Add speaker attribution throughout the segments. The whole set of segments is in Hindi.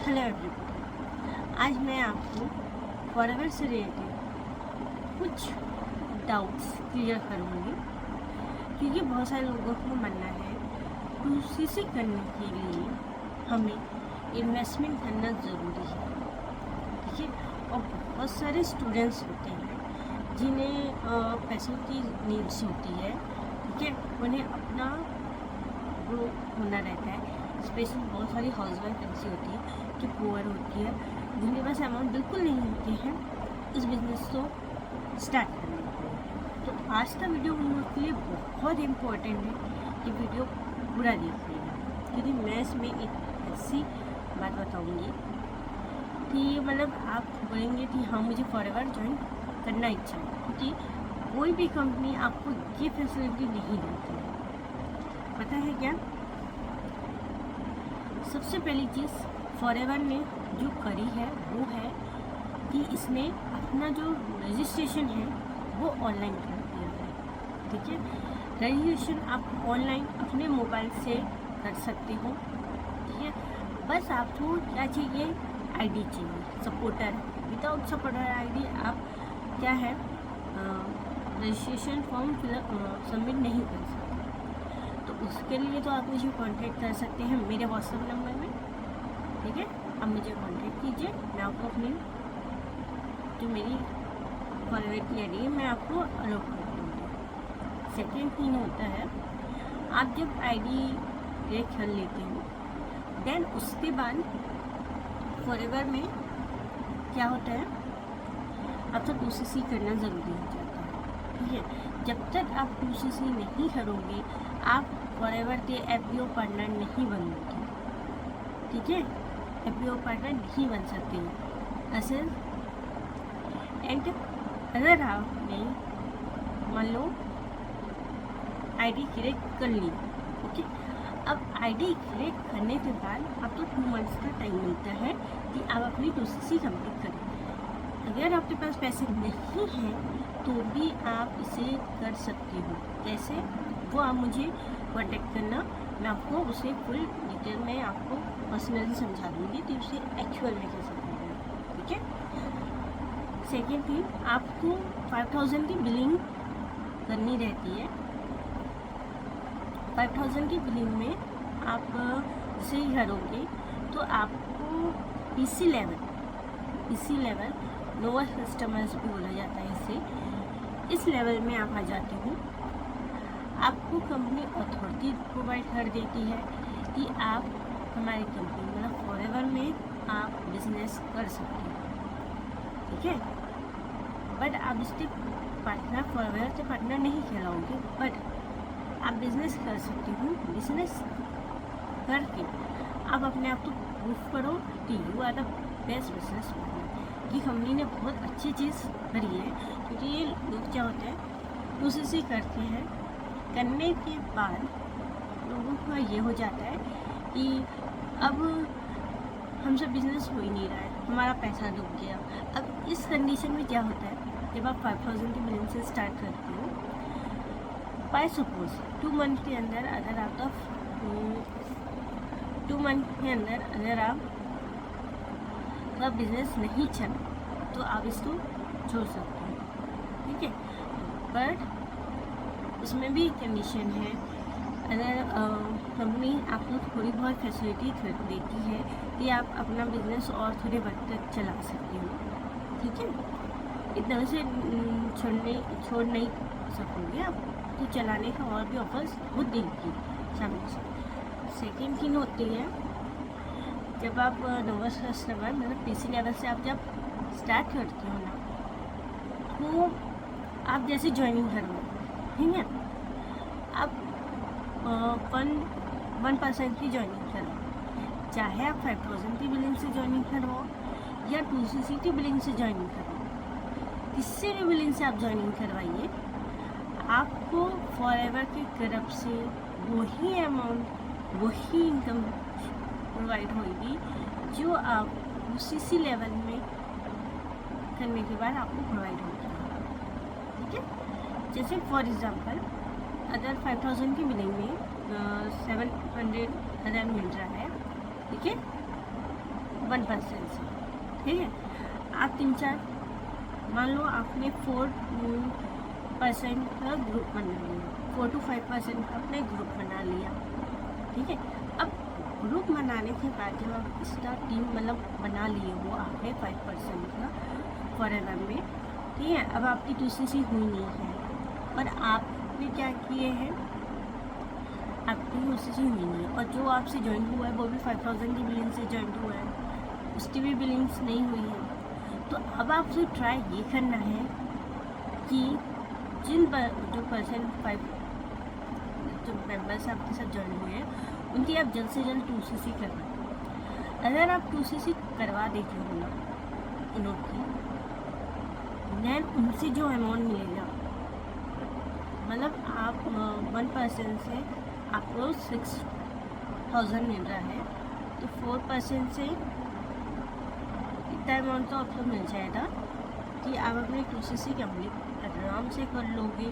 Speaker 1: हेलो एवरीवन, आज मैं आपको फॉरएवर से रिलेटेड कुछ डाउट्स क्लियर करूँगी क्योंकि बहुत सारे लोगों को मानना है QCC करने के लिए हमें इन्वेस्टमेंट करना ज़रूरी है। ठीक है, और बहुत सारे स्टूडेंट्स होते हैं जिन्हें पैसों की नीड्स होती है। ठीक है, उन्हें अपना ग्रो होना रहता है। स्पेशली बहुत सारी हाउसवाइफ ऐसी होती है जो पुअर होती है, जिनके पास अमाउंट बिल्कुल नहीं होती है इस बिज़नेस को स्टार्ट करने के लिए। तो आज का वीडियो उन लोगों के लिए बहुत इम्पोर्टेंट है कि वीडियो पूरा देखिएगा, क्योंकि मैं इसमें एक ऐसी बात बताऊंगी कि मतलब आप बोलेंगे कि हाँ मुझे फॉरएवर ज्वाइन करना इच्छा है, क्योंकि कोई भी कंपनी आपको ये फैसिलिटी नहीं देती है। पता है क्या? सबसे पहली चीज़ फॉरएवर ने जो करी है वो है कि इसने अपना जो रजिस्ट्रेशन है वो ऑनलाइन कर दिया है। ठीक है, रजिस्ट्रेशन आप ऑनलाइन अपने मोबाइल से कर सकते हो। ठीक है, बस आपको क्या चाहिए? आईडी चाहिए, सपोर्टर। विदाउट सपोर्टर आईडी आप क्या है रजिस्ट्रेशन फॉर्म सबमिट नहीं कर सकते। तो उसके लिए तो आप मुझे कांटेक्ट कर सकते हैं मेरे व्हाट्सएप नंबर में। ठीक है, आप मुझे कांटेक्ट कीजिए, मैं आपको अपनी जो मेरी फॉरएवर की आईडी है मैं आपको अलॉट कर दूँगी। सेकेंड थिंग होता है, आप जब आईडी क्रिएट कर लेते हो देन उसके बाद फॉरएवर में क्या होता है, आपको QCC करना ज़रूरी हो जाता है। ठीक है, जब तक आप QCC नहीं करोगे आप फॉरएवर के FBO पार्टनर नहीं बनोगे। ठीक है, FBO पार्टनर नहीं बन सकते ऐसे। एंड अगर आपने मान लो आईडी क्रिएट कर ली, ओके, अब आईडी क्रिएट करने के बाद आपको 2 मंथ्स का टाइम मिलता है कि आप अपनी QCC कंप्लीट करें। अगर आपके पास पैसे नहीं हैं तो भी आप इसे कर सकते हो। कैसे? वो आप मुझे कांटेक्ट करना, मैं आपको उसे फुल डिटेल में आपको पर्सनली समझा दूँगी कि उसे एक्चुअल में कैसे करना है। ठीक है, सेकेंड थिंग, आपको 5000 की बिलिंग करनी रहती है। 5000 की बिलिंग में आप से करोगे तो आपको PC लेवल लोअर कस्टमर्स भी बोला जाता है इसे। इस लेवल में आप आ जाते हो, आपको कंपनी अथॉरिटी प्रोवाइड कर देती है कि आप हमारी कंपनी मतलब फॉरएवर में आप बिजनेस कर सकते हो। ठीक है, बट आप इसके पार्टनर फॉरएवर के पार्टनर नहीं कहलाओगे, बट आप बिजनेस कर सकते हो। बिजनेस करके आप अपने आप को प्रूफ करो कि you are the best business partner. ये कंपनी ने बहुत अच्छी चीज़ करी है, क्योंकि ये लोग क्या होते हैं QCC करते हैं, करने के बाद लोगों का ये हो जाता है कि अब हमसे बिजनेस हो ही नहीं रहा है, हमारा पैसा डूब गया। अब इस कंडीशन में क्या होता है, जब आप 5000 की बिलिंग से स्टार्ट करते हो, बाय सपोज 2 मंथ के अंदर अगर आपका 2 मंथ के अंदर अगर आपका बिजनेस नहीं चला तो आप इसको छोड़ सकते हो। ठीक है, बट इसमें भी कंडीशन है, अगर कंपनी आपको थोड़ी बहुत फैसिलिटी देती है कि आप अपना बिजनेस और थोड़े वक्त तक चला सकते हो। ठीक है, इतना से छोड़ नहीं सकोगे आप, तो चलाने का और भी ऑफर्स खुद देगी सामने से। सेकेंड थिंग होती है, जब आप लोअर कस्टमर मतलब PC लेवल से आप जब स्टार्ट करते हो ना, तो आप जैसे ज्वाइनिंग करो, ठीक है, आप 1% की ज्वाइनिंग करो, चाहे आप 5000 की बिलिंग से ज्वाइनिंग करो या QCC की बिलिंग से ज्वाइनिंग करो, किससे भी बिलिंग से आप ज्वाइनिंग करवाइए, आपको फॉरएवर की तरफ से वही अमाउंट वही इनकम प्रोवाइड होगी जो आप QCC लेवल में करने के बाद आपको प्रोवाइड होगी। ठीक है, जैसे फॉर एग्ज़ाम्पल अगर 5000 की बिलिंग में 700 मिल रहा है, ठीक है, 1% से, ठीक है। आप 3-4, मान लो आपने 4% का ग्रुप बना लिया, 4 to 5% का आपने ग्रुप बना लिया, ठीक है। अब ग्रुप बनाने के बाद जब आप इसका टीम मतलब बना लिए हो आपने 5% का फॉरएवर में, ठीक है। अब आपकी 2cc हुई नहीं है और आपने क्या किए हैं, आपकी 2cc हुई नहीं है और जो आपसे ज्वाइन हुआ है वो भी 5000 की बिलिंग से ज्वाइन हुआ है, उसकी भी बिलिंग्स नहीं हुई है। तो अब आपसे ट्राई ये करना है कि जो पर्सन 5 जो मेंबर्स आपके साथ ज्वाइन हुए हैं उनकी आप जल्द से जल्द 2cc करवाएं। अगर आप 2cc करवा देते हो ना उनकी, देन उनसे जो अमाउंट मिलेगा, मतलब आप 1% से आपको 6000 मिल रहा है, तो 4% से इतना अमाउंट तो आपको मिल जाएगा कि आप अपनी 2cc कंप्लीट आराम से कर लोगे,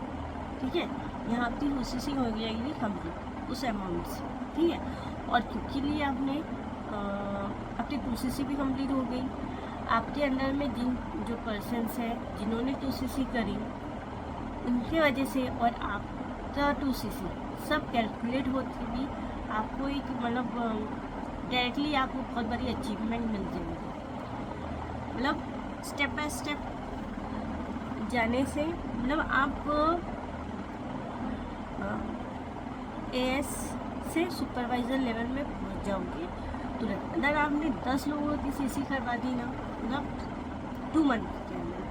Speaker 1: ठीक है। यहाँ आपकी 2cc हो जाएगी कंप्लीट उस अमाउंट से, ठीक है। और क्योंकि लिए आपने आपकी 2cc भी कंप्लीट हो गई, आपके अंडर में जो पर्सन्स हैं जिन्होंने 2cc करी उनकी वजह से और आपका 2cc सब कैलकुलेट होती भी आपको एक मतलब डायरेक्टली आपको बहुत बड़ी अचीवमेंट मिल जाएगी। मतलब स्टेप बाय स्टेप जाने से मतलब आप एएस से सुपरवाइज़र लेवल में पहुंच जाओगे तुरंत। अगर आपने 10 लोगों की सीसी करवा दी ना, मतलब 2 मंथ के अंदर,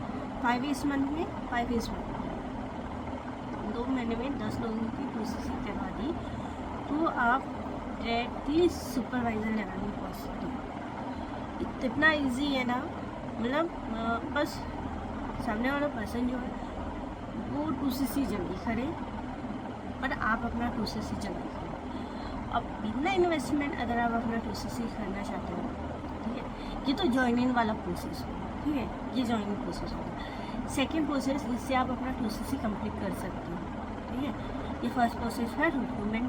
Speaker 1: 5 इस मंथ में 5 इस मंथ में 2 महीने में 10 लोगों की 2cc करवा दी, तो आप डायरेक्टली सुपरवाइज़र लेवल में पहुँच सकते हो। इतना ईजी है ना, मतलब बस सामने वाला पर्सन जो है वो 2cc जल्दी करे और आप अपना 2cc जल्दी करें। अब बिना इन्वेस्टमेंट अगर आप अपना 2cc करना चाहते हो, ठीक है, ये तो ज्वाइनिंग वाला प्रोसेस हो, ठीक है, ये ज्वाइनिंग प्रोसेस होगा। सेकेंड प्रोसेस जिससे आप अपना 2cc कंप्लीट कर सकते हो, ठीक है। ये फर्स्ट प्रोसेस है रिक्रूटमेंट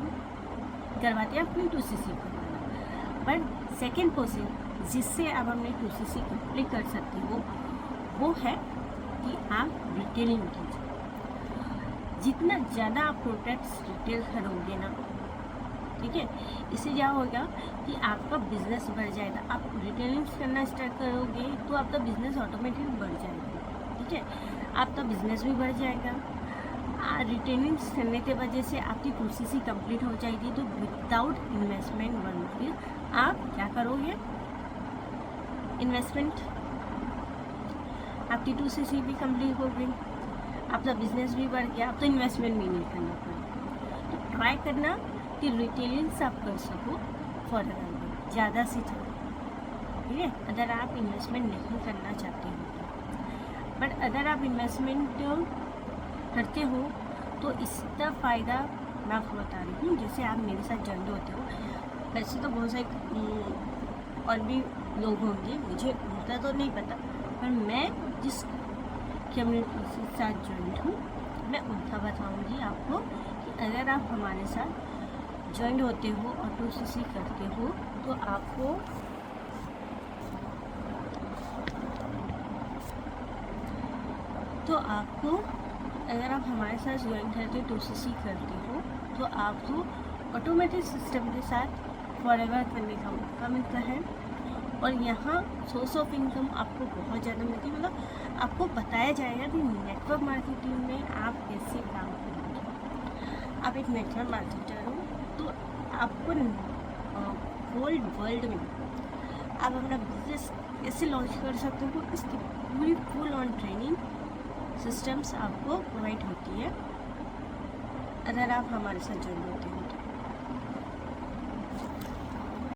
Speaker 1: करवाते हैं अपनी 2cc को, बट सेकेंड प्रोसेस जिससे आप अपने 2cc कंप्लीट कर सकते हो वो है कि आप रिटेलिंग कीजिए। जितना ज़्यादा आप प्रोडक्ट्स रिटेल करोगे ना, ठीक है, इससे क्या होगा कि आपका बिजनेस बढ़ जाएगा। आप रिटेलिंग करना स्टार्ट करोगे तो आपका बिजनेस ऑटोमेटिक बढ़ जाएगा, ठीक है, आपका बिजनेस भी बढ़ जाएगा। रिटेलिंग करने की वजह से आपकी 2cc कंप्लीट हो जाएगी। तो विदाउट इन्वेस्टमेंट 1 रुपीज़ आप क्या करोगे, इन्वेस्टमेंट आपकी 2cc भी कंप्लीट हो गई, आपका बिजनेस भी बढ़ गया, आप तो इन्वेस्टमेंट भी नहीं करना पड़ेगा। तो ट्राई करना कि रिटेलिंग्स आप कर सको फॉरएवर में ज़्यादा से ज़्यादा, ठीक है, अगर आप इन्वेस्टमेंट नहीं करना चाहते हो। बट अगर आप इन्वेस्टमेंट करते हो तो इसका फ़ायदा मैं आपको बता रही हूँ। जैसे आप मेरे साथ ज्वाइन होते हो, वैसे तो बहुत सारे और भी लोग होंगे, मुझे उनका तो नहीं पता, पर मैं जिस कम्युनिटी के साथ ज्वाइन हूँ मैं उनका बताऊँगी आपको कि अगर आप हमारे साथ ज्वाइन होते हो और 2cc करते हो तो आपको अगर आप हमारे साथ ज्वाइन करते हो 2cc करते हो तो आपको ऑटोमेटिक सिस्टम के साथ फॉरएवर करने का मौका मिलता है। और यहाँ सोर्स ऑफ इनकम आपको बहुत ज़्यादा मिलती है। मतलब आपको बताया जाएगा कि नेटवर्क मार्केटिंग में आप कैसे काम करेंगे। आप एक नेटवर्क मार्केटर हो तो आपको होल वर्ल्ड में आप अपना बिजनेस कैसे लॉन्च कर सकते हो, इसकी पूरी फुल ऑन ट्रेनिंग सिस्टम्स आपको प्रोवाइड होती है अगर आप हमारे साथ जुड़े होते हो।